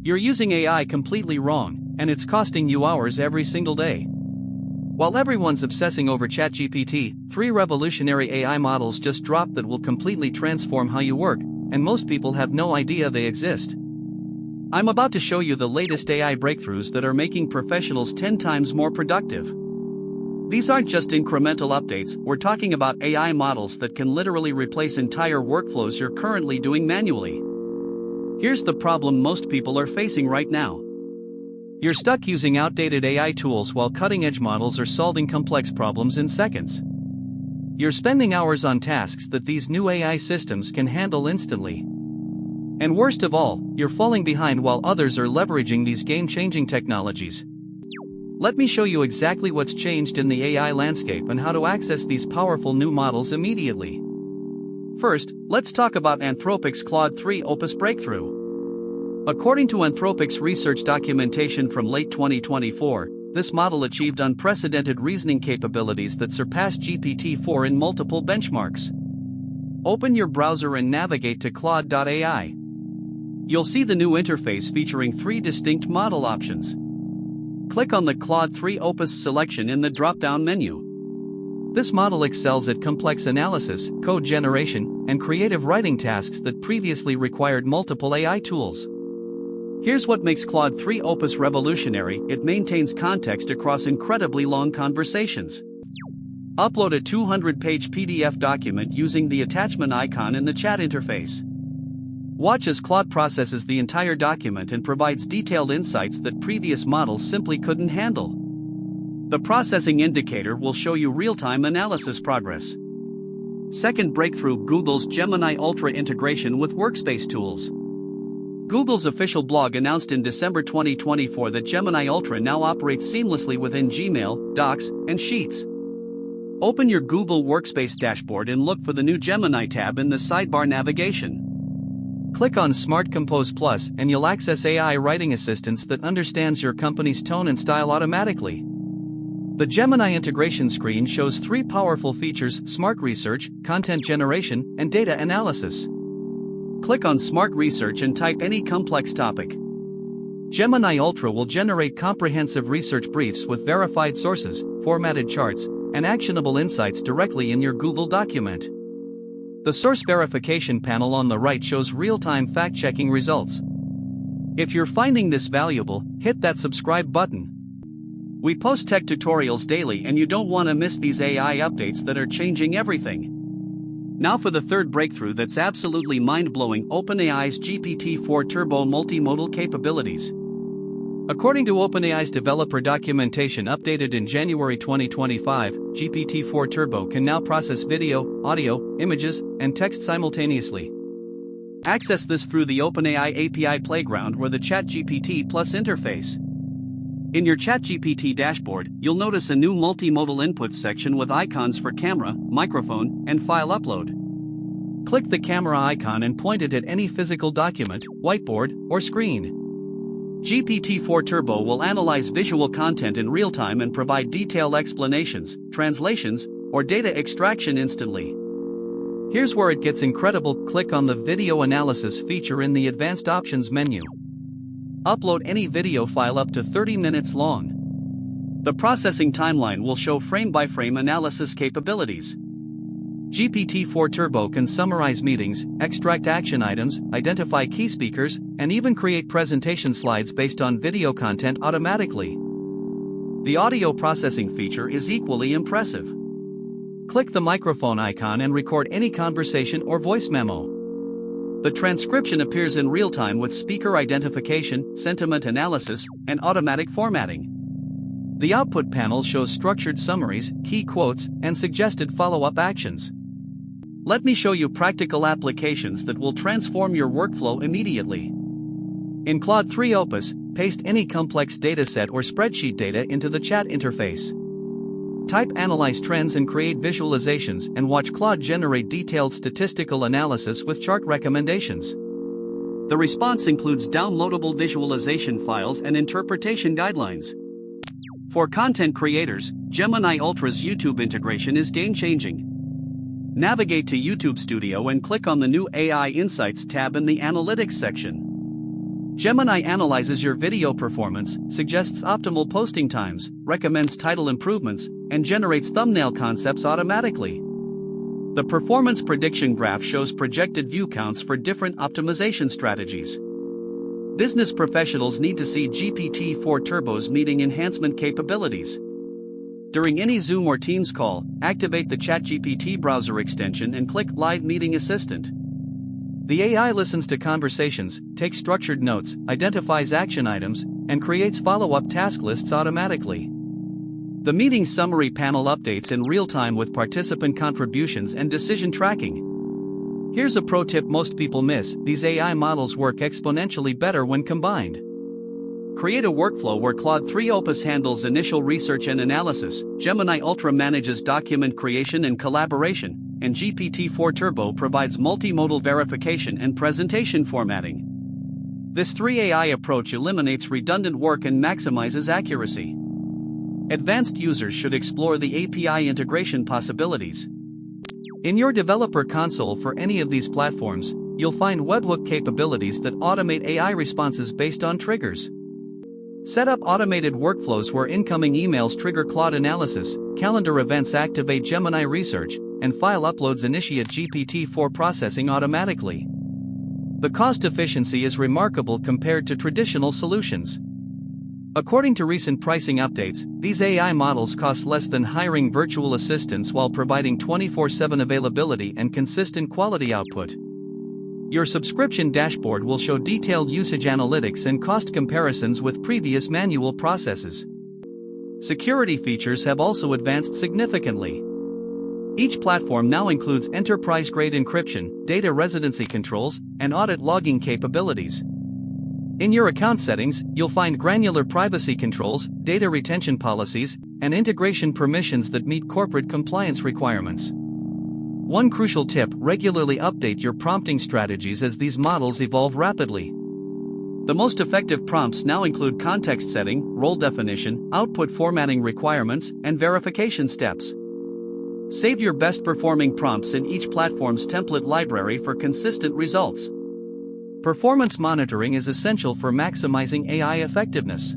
You're using AI completely wrong, and it's costing you hours every single day. While everyone's obsessing over ChatGPT, 3 revolutionary AI models just dropped that will completely transform how you work, and most people have no idea they exist. I'm about to show you the latest AI breakthroughs that are making professionals 10 times more productive. These aren't just incremental updates, we're talking about AI models that can literally replace entire workflows you're currently doing manually. Here's the problem most people are facing right now. You're stuck using outdated AI tools while cutting-edge models are solving complex problems in seconds. You're spending hours on tasks that these new AI systems can handle instantly. And worst of all, you're falling behind while others are leveraging these game-changing technologies. Let me show you exactly what's changed in the AI landscape and how to access these powerful new models immediately. First, let's talk about Anthropic's Claude 3 Opus breakthrough. According to Anthropic's research documentation from late 2024, this model achieved unprecedented reasoning capabilities that surpassed GPT-4 in multiple benchmarks. Open your browser and navigate to Claude.ai. You'll see the new interface featuring 3 distinct model options. Click on the Claude 3 Opus selection in the drop-down menu. This model excels at complex analysis, code generation, and creative writing tasks that previously required multiple AI tools. Here's what makes Claude 3 Opus revolutionary: it maintains context across incredibly long conversations. Upload a 200-page PDF document using the attachment icon in the chat interface. Watch as Claude processes the entire document and provides detailed insights that previous models simply couldn't handle. The processing indicator will show you real-time analysis progress. Second breakthrough: Google's Gemini Ultra integration with workspace tools. Google's official blog announced in December 2024 that Gemini Ultra now operates seamlessly within Gmail, Docs, and Sheets. Open your Google Workspace dashboard and look for the new Gemini tab in the sidebar navigation. Click on Smart Compose Plus and you'll access AI writing assistance that understands your company's tone and style automatically. The Gemini integration screen shows 3 powerful features: Smart Research, Content Generation, and Data Analysis. Click on Smart Research and type any complex topic. Gemini Ultra will generate comprehensive research briefs with verified sources, formatted charts, and actionable insights directly in your Google document. The source verification panel on the right shows real-time fact-checking results. If you're finding this valuable, hit that subscribe button. We post tech tutorials daily and you don't want to miss these AI updates that are changing everything. Now for the third breakthrough that's absolutely mind-blowing: OpenAI's GPT-4 Turbo multimodal capabilities. According to OpenAI's developer documentation updated in January 2025, GPT-4 Turbo can now process video, audio, images, and text simultaneously. Access this through the OpenAI API Playground or the ChatGPT Plus interface. In your ChatGPT dashboard, you'll notice a new multimodal input section with icons for camera, microphone, and file upload. Click the camera icon and point it at any physical document, whiteboard, or screen. GPT-4 Turbo will analyze visual content in real time and provide detailed explanations, translations, or data extraction instantly. Here's where it gets incredible: click on the Video Analysis feature in the Advanced Options menu. Upload any video file up to 30 minutes long. The processing timeline will show frame-by-frame analysis capabilities. GPT-4 Turbo can summarize meetings, extract action items, identify key speakers, and even create presentation slides based on video content automatically. The audio processing feature is equally impressive. Click the microphone icon and record any conversation or voice memo. The transcription appears in real time with speaker identification, sentiment analysis, and automatic formatting. The output panel shows structured summaries, key quotes, and suggested follow-up actions. Let me show you practical applications that will transform your workflow immediately. In Claude 3 Opus, paste any complex dataset or spreadsheet data into the chat interface. Type Analyze Trends and create visualizations and watch Claude generate detailed statistical analysis with chart recommendations. The response includes downloadable visualization files and interpretation guidelines. For content creators, Gemini Ultra's YouTube integration is game-changing. Navigate to YouTube Studio and click on the new AI Insights tab in the Analytics section. Gemini analyzes your video performance, suggests optimal posting times, recommends title improvements, and generates thumbnail concepts automatically. The performance prediction graph shows projected view counts for different optimization strategies. Business professionals need to see GPT-4 Turbo's meeting enhancement capabilities. During any Zoom or Teams call, activate the ChatGPT browser extension and click Live Meeting Assistant. The AI listens to conversations, takes structured notes, identifies action items, and creates follow-up task lists automatically. The meeting summary panel updates in real time with participant contributions and decision tracking. Here's a pro tip most people miss: these AI models work exponentially better when combined. Create a workflow where Claude 3 Opus handles initial research and analysis, Gemini Ultra manages document creation and collaboration, and GPT-4 Turbo provides multimodal verification and presentation formatting. This 3 AI approach eliminates redundant work and maximizes accuracy. Advanced users should explore the API integration possibilities. In your developer console for any of these platforms, you'll find webhook capabilities that automate AI responses based on triggers. Set up automated workflows where incoming emails trigger Claude analysis, calendar events activate Gemini research, and file uploads initiate GPT-4 processing automatically. The cost efficiency is remarkable compared to traditional solutions. According to recent pricing updates, these AI models cost less than hiring virtual assistants while providing 24/7 availability and consistent quality output. Your subscription dashboard will show detailed usage analytics and cost comparisons with previous manual processes. Security features have also advanced significantly. Each platform now includes enterprise-grade encryption, data residency controls, and audit logging capabilities. In your account settings, you'll find granular privacy controls, data retention policies, and integration permissions that meet corporate compliance requirements. One crucial tip: regularly update your prompting strategies as these models evolve rapidly. The most effective prompts now include context setting, role definition, output formatting requirements, and verification steps. Save your best performing prompts in each platform's template library for consistent results. Performance monitoring is essential for maximizing AI effectiveness.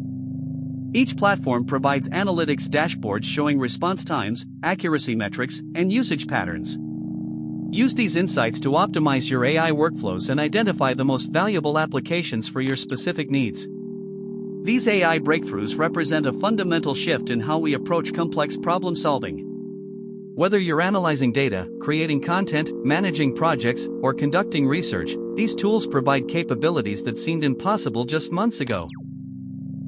Each platform provides analytics dashboards showing response times, accuracy metrics, and usage patterns. Use these insights to optimize your AI workflows and identify the most valuable applications for your specific needs. These AI breakthroughs represent a fundamental shift in how we approach complex problem solving. Whether you're analyzing data, creating content, managing projects, or conducting research, these tools provide capabilities that seemed impossible just months ago.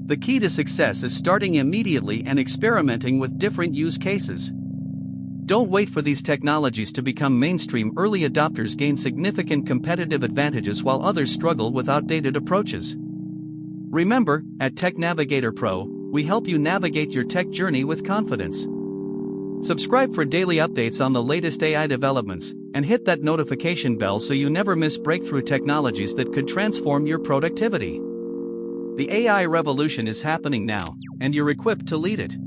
The key to success is starting immediately and experimenting with different use cases. Don't wait for these technologies to become mainstream. Early adopters gain significant competitive advantages while others struggle with outdated approaches. Remember, at TechNavigatorPro, we help you navigate your tech journey with confidence. Subscribe for daily updates on the latest AI developments, and hit that notification bell so you never miss breakthrough technologies that could transform your productivity. The AI revolution is happening now, and you're equipped to lead it.